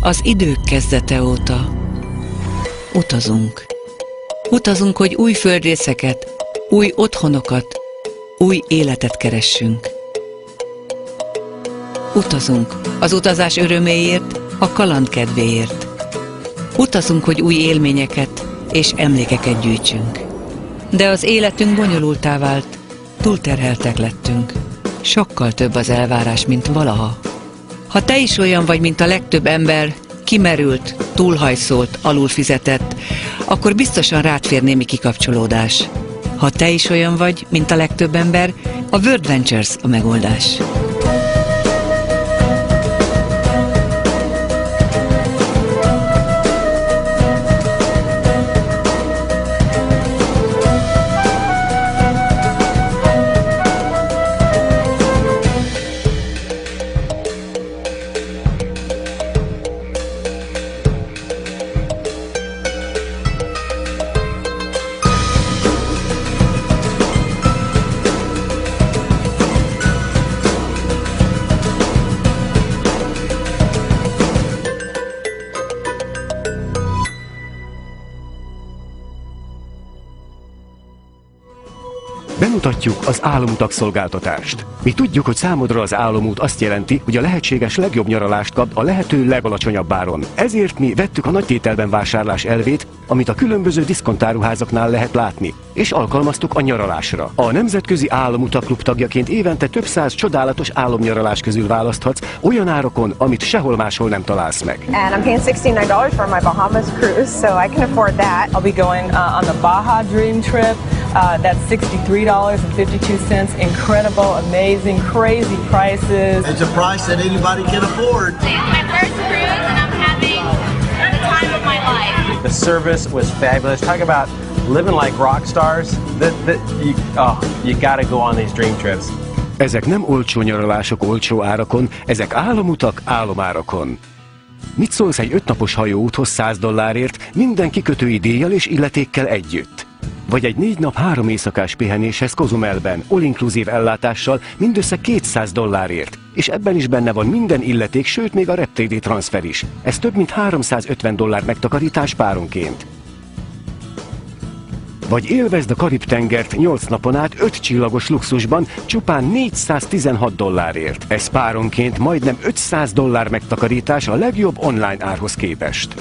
Az idők kezdete óta utazunk. Utazunk, hogy új földrészeket, új otthonokat, új életet keressünk. Utazunk az utazás öröméért, a kaland kedvéért. Utazunk, hogy új élményeket és emlékeket gyűjtsünk. De az életünk bonyolultá vált, túlterheltek lettünk. Sokkal több az elvárás, mint valaha. Ha te is olyan vagy, mint a legtöbb ember, kimerült, túlhajszolt, alulfizetett, akkor biztosan rád fér némi kikapcsolódás. Ha te is olyan vagy, mint a legtöbb ember, a World Ventures a megoldás. Bemutatjuk az álomutak szolgáltatást. Mi tudjuk, hogy számodra az álomút azt jelenti, hogy a lehetséges legjobb nyaralást kapd a lehető legalacsonyabb áron. Ezért mi vettük a nagytételben vásárlás elvét, amit a különböző diszkontáruházaknál lehet látni, és alkalmaztuk a nyaralásra. A Nemzetközi Álomutak Klub tagjaként évente több száz csodálatos álomnyaralás közül választhatsz olyan árakon, amit sehol máshol nem találsz meg. And I'm paying $69 for my Bahamas cruise, so I can afford that. I'll be going on the Baja Dream Trip. That's $63.52. Incredible, amazing, crazy prices. It's a price that anybody can afford. It's my first cruise and I'm having the time of my life. The service was fabulous. Talk about living like rock stars. You gotta go on these dream trips. Ezek nem olcsó nyaralások olcsó árakon, ezek álomutak álomárakon. Mit szólsz egy 5 napos hajóúthoz $100 minden kikötői díjjal és illetékkel együtt? Vagy egy 4 nap 3 éjszakás pihenéshez Cozumelben, all-inkluzív ellátással mindössze $200, és ebben is benne van minden illeték, sőt még a reptéri transfer is. Ez több mint $350 megtakarítás páronként. Vagy élvezd a Karib-tengert 8 napon át 5 csillagos luxusban csupán $416. Ez páronként majdnem $500 megtakarítás a legjobb online árhoz képest.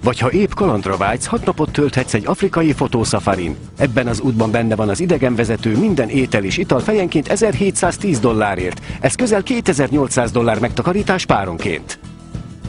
Vagy ha épp kalandra vágysz, 6 napot tölthetsz egy afrikai fotószafarin. Ebben az útban benne van az idegenvezető, minden étel és ital fejenként $1710. Ez közel $2800 megtakarítás páronként.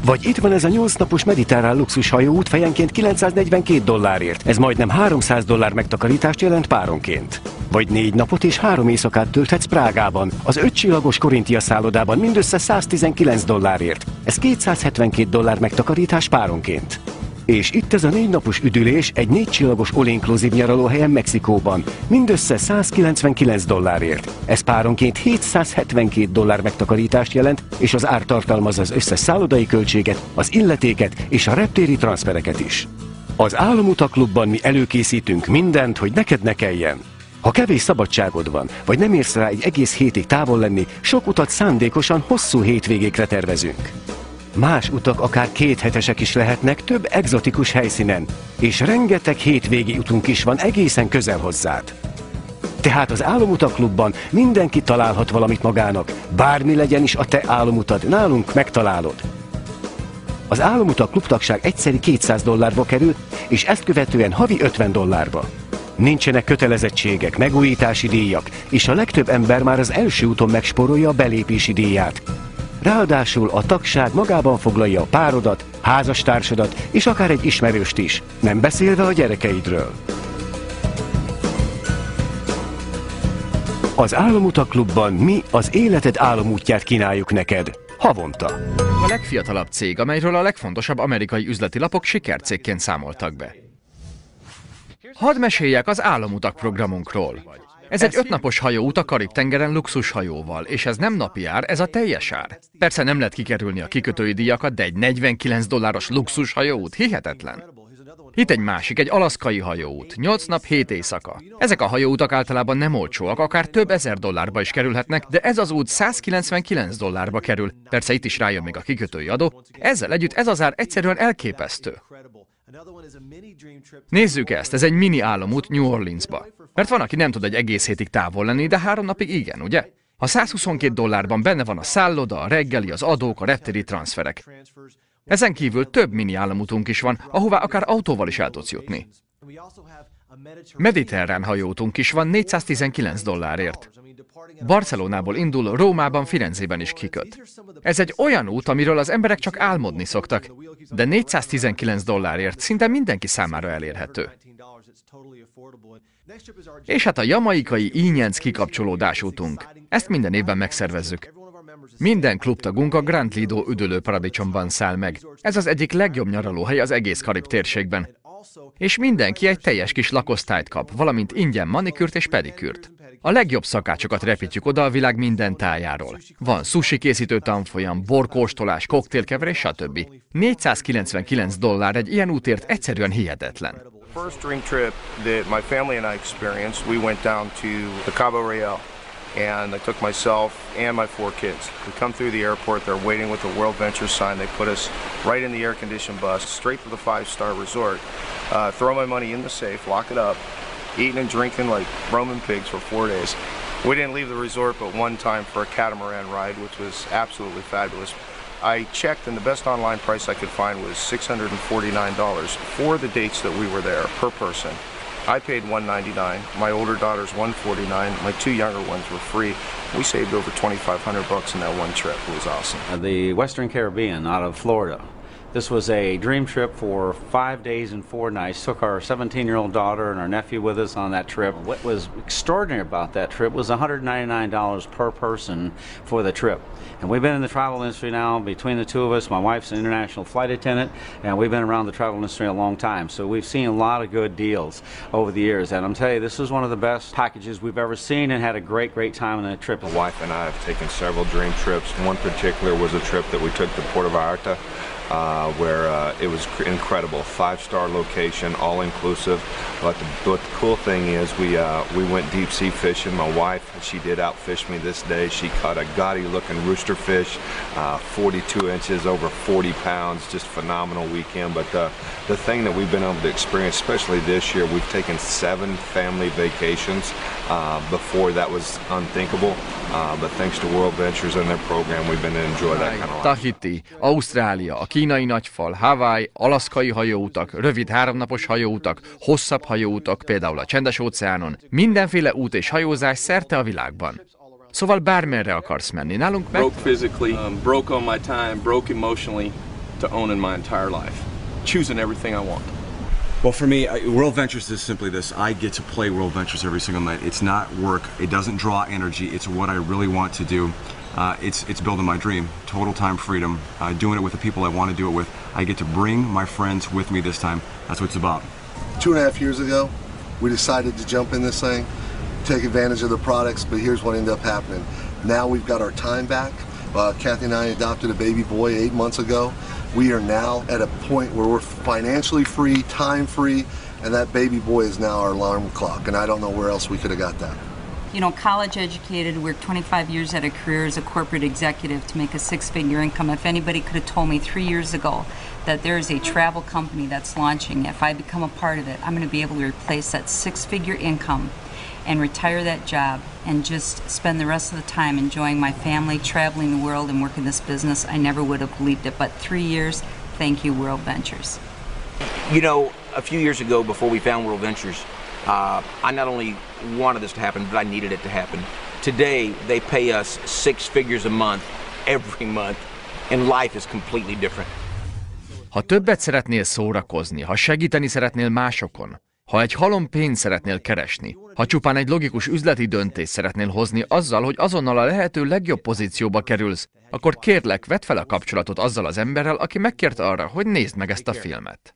Vagy itt van ez a 8 napos mediterrán luxushajóút fejenként $942. Ez majdnem $300 megtakarítást jelent páronként. Vagy 4 napot és 3 éjszakát tölthetsz Prágában, az 5 csillagos Korintia szállodában mindössze $119. Ez $272 megtakarítás páronként. És itt ez a 4 napos üdülés egy 4 csillagos all-inclusive nyaralóhelyen Mexikóban, mindössze $199. Ez páronként $772 megtakarítást jelent, és az ár tartalmaz az összes szállodai költséget, az illetéket és a reptéri transzfereket is. Az Álomutak Klubban mi előkészítünk mindent, hogy neked ne kelljen. Ha kevés szabadságod van, vagy nem érsz rá egy egész hétig távol lenni, sok utat szándékosan hosszú hétvégékre tervezünk. Más utak akár 2 hetesek is lehetnek több egzotikus helyszínen, és rengeteg hétvégi utunk is van egészen közel hozzád. Tehát az Álomutak Klubban mindenki találhat valamit magának, bármi legyen is a te álomutad, nálunk megtalálod. Az Álomutak Klubtagság egyszeri $200 kerül, és ezt követően havi $50. Nincsenek kötelezettségek, megújítási díjak, és a legtöbb ember már az első úton megspórolja a belépési díját. Ráadásul a tagság magában foglalja a párodat, házastársadat és akár egy ismerőst is, nem beszélve a gyerekeidről. Az Álomutak Klubban mi az életed álomútját kínáljuk neked, havonta. A legfiatalabb cég, amelyről a legfontosabb amerikai üzleti lapok sikercégként számoltak be. Hadd meséljek az Álomutak programunkról. Ez egy 5 napos hajóút a Karib-tengeren luxushajóval, és ez nem napi ár, ez a teljes ár. Persze nem lehet kikerülni a kikötői díjakat, de egy $49 luxushajóút hihetetlen. Itt egy másik, egy alaszkai hajóút, 8 nap, 7 éjszaka. Ezek a hajóutak általában nem olcsóak, akár több ezer dollárba is kerülhetnek, de ez az út $199 kerül. Persze itt is rájön még a kikötői adó. Ezzel együtt ez az ár egyszerűen elképesztő. Nézzük ezt, ez egy mini álomút New Orleansba. Mert van, aki nem tud egy egész hétig távol lenni, de 3 napig igen, ugye? A $122 benne van a szálloda, a reggeli, az adók, a reptéri transferek. Ezen kívül több mini államutunk is van, ahová akár autóval is el tudsz jutni. Mediterrán hajóutunk is van $419. Barcelonából indul, Rómában, Firenzében is kiköt. Ez egy olyan út, amiről az emberek csak álmodni szoktak, de $419 szinte mindenki számára elérhető. És hát a jamaikai ínyenc kikapcsolódás útunk. Ezt minden évben megszervezzük. Minden klubtagunk a Grand Lido üdülő paradicsomban száll meg. Ez az egyik legjobb nyaralóhely az egész Karib térségben. És mindenki egy teljes kis lakosztályt kap, valamint ingyen manikürt és pedikürt. A legjobb szakácsokat repítjük oda a világ minden tájáról. Van sushi készítő tanfolyam, borkóstolás, koktélkeverés, stb. $499 egy ilyen útért egyszerűen hihetetlen. First dream trip that my family and I experienced, we went down to the Cabo Royale, and I took myself and my 4 kids. We come through the airport, they're waiting with the World Ventures sign. They put us right in the air-conditioned bus, straight to the 5-star resort. Throw my money in the safe, lock it up, eating and drinking like Roman pigs for 4 days. We didn't leave the resort but one time for a catamaran ride, which was absolutely fabulous. I checked, and the best online price I could find was $649 for the dates that we were there per person. I paid $199. My older daughter's $149. My 2 younger ones were free. We saved over $2,500 in that one trip. It was awesome. The Western Caribbean out of Florida. This was a dream trip for 5 days and 4 nights. Took our 17-year-old daughter and our nephew with us on that trip. What was extraordinary about that trip was $199 per person for the trip. And we've been in the travel industry now, between the two of us. My wife's an international flight attendant, and we've been around the travel industry a long time. So we've seen a lot of good deals over the years. And I'm telling you, this is one of the best packages we've ever seen, and had a great, great time on that trip. My wife and I have taken several dream trips. One particular was a trip that we took to Puerto Vallarta, where it was incredible, 5-star location, all inclusive. But the cool thing is we went deep sea fishing. My wife, she did outfish me this day. She caught a gaudy looking rooster fish, 42 inches, over 40 pounds, just phenomenal weekend. But the thing that we've been able to experience, especially this year, we've taken 7 family vacations. Before that was unthinkable, but thanks to World Ventures and their program, we've been able to enjoy that kind of life. Tahiti, Ausztrália, a kínai nagyfal, Hawaii, alaszkai hajóutak, rövid 3 napos hajóutak, hosszabb hajóutak, például a Csendes-óceánon, mindenféle út és hajózás szerte a világban. Szóval bármerre akarsz menni, nálunk meg... Broke physically, broke on my time, broke emotionally, to owning my entire life. Choosing everything I want. Well, for me, World Ventures is simply this. I get to play World Ventures every single night. It's not work. It doesn't draw energy. It's what I really want to do. It's building my dream. Total time freedom. Doing it with the people I want to do it with. I get to bring my friends with me this time. That's what it's about. 2.5 years ago, we decided to jump in this thing, take advantage of the products, but here's what ended up happening. Now we've got our time back. Kathy and I adopted a baby boy 8 months ago. We are now at a point where we're financially free, time free, and that baby boy is now our alarm clock, and I don't know where else we could have got that. You know, college educated, worked 25 years at a career as a corporate executive to make a 6-figure income. If anybody could have told me 3 years ago that there is a travel company that's launching, if I become a part of it, I'm going to be able to replace that 6-figure income and retire that job and just spend the rest of the time enjoying my family, traveling the world and working this business, I never would have believed it. But 3 years, thank you, World Ventures. You know, a few years ago, before we found World Ventures, I not only wanted this to happen, but I needed it to happen. Today, they pay us 6 figures a month, every month, and life is completely different. Ha többet szeretnél szórakozni, ha segíteni szeretnél másokon, ha egy halom pénzt szeretnél keresni, ha csupán egy logikus üzleti döntést szeretnél hozni azzal, hogy azonnal a lehető legjobb pozícióba kerülsz, akkor kérlek, vedd fel a kapcsolatot azzal az emberrel, aki megkért arra, hogy nézd meg ezt a filmet.